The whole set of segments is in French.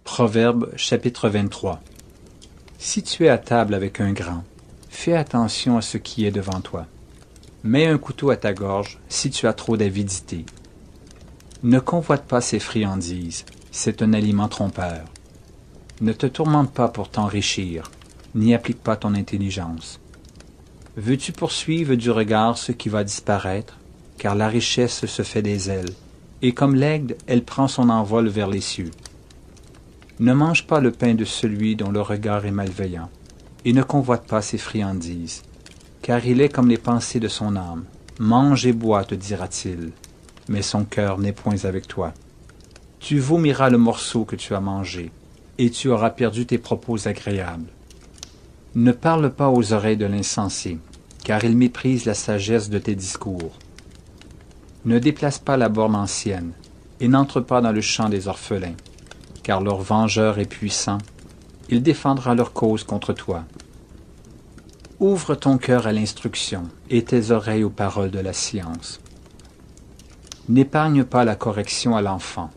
Proverbe chapitre 23. Si tu es à table avec un grand, fais attention à ce qui est devant toi. Mets un couteau à ta gorge si tu as trop d'avidité. Ne convoite pas ces friandises, c'est un aliment trompeur. Ne te tourmente pas pour t'enrichir, n'y applique pas ton intelligence. Veux-tu poursuivre du regard ce qui va disparaître, car la richesse se fait des ailes, et comme l'aigle, elle prend son envol vers les cieux. Ne mange pas le pain de celui dont le regard est malveillant, et ne convoite pas ses friandises, car il est comme les pensées de son âme. Mange et bois, te dira-t-il, mais son cœur n'est point avec toi. Tu vomiras le morceau que tu as mangé, et tu auras perdu tes propos agréables. Ne parle pas aux oreilles de l'insensé, car il méprise la sagesse de tes discours. Ne déplace pas la borne ancienne, et n'entre pas dans le champ des orphelins, car leur vengeur est puissant, il défendra leur cause contre toi. Ouvre ton cœur à l'instruction, et tes oreilles aux paroles de la science. N'épargne pas la correction à l'enfant.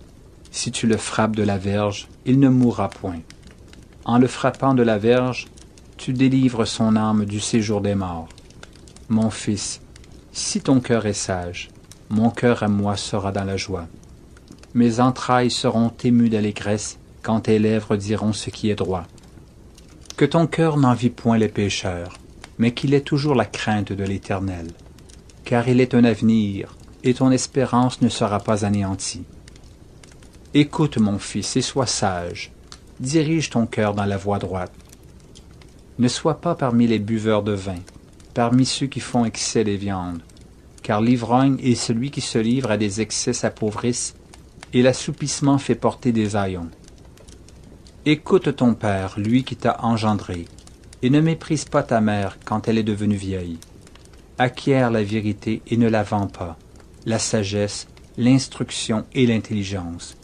Si tu le frappes de la verge, il ne mourra point. En le frappant de la verge, tu délivres son âme du séjour des morts. Mon fils, si ton cœur est sage, mon cœur à moi sera dans la joie. Mes entrailles seront émues d'allégresse quand tes lèvres diront ce qui est droit. Que ton cœur n'envie point les pécheurs, mais qu'il ait toujours la crainte de l'Éternel, car il est un avenir, et ton espérance ne sera pas anéantie. Écoute, mon fils, et sois sage, dirige ton cœur dans la voie droite. Ne sois pas parmi les buveurs de vin, parmi ceux qui font excès des viandes, car l'ivrogne et celui qui se livre à des excès s'appauvrissent, et l'assoupissement fait porter des haillons. Écoute ton père, lui qui t'a engendré, et ne méprise pas ta mère quand elle est devenue vieille. Acquiert la vérité et ne la vends pas, la sagesse, l'instruction et l'intelligence.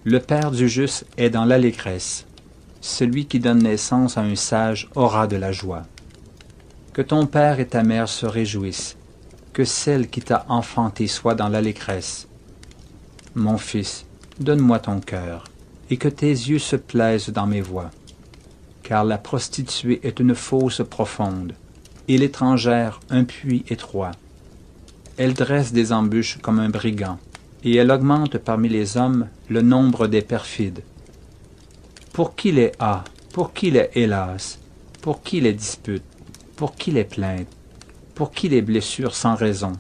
Le père du juste est dans l'allégresse. Celui qui donne naissance à un sage aura de la joie. Que ton père et ta mère se réjouissent, que celle qui t'a enfanté soit dans l'allégresse. Mon fils, donne-moi ton cœur, et que tes yeux se plaisent dans mes voies. Car la prostituée est une fosse profonde, et l'étrangère un puits étroit. Elle dresse des embûches comme un brigand, et elle augmente parmi les hommes le nombre des perfides. Pour qui les a, pour qui les hélas, pour qui les disputes, pour qui les plaintes, pour qui les blessures sans raison,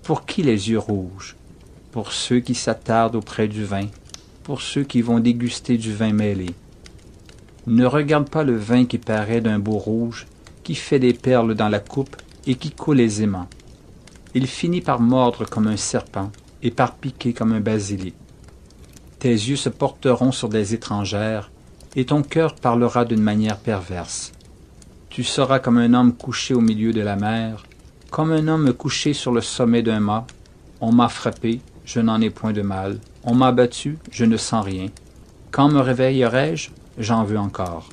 pour qui les yeux rouges, pour ceux qui s'attardent auprès du vin, pour ceux qui vont déguster du vin mêlé. Ne regarde pas le vin qui paraît d'un beau rouge, qui fait des perles dans la coupe et qui coule aisément. Il finit par mordre comme un serpent et par piquer comme un basilic. Tes yeux se porteront sur des étrangères, et ton cœur parlera d'une manière perverse. Tu seras comme un homme couché au milieu de la mer, comme un homme couché sur le sommet d'un mât. On m'a frappé, je n'en ai point de mal. On m'a battu, je ne sens rien. Quand me réveillerai-je? J'en veux encore.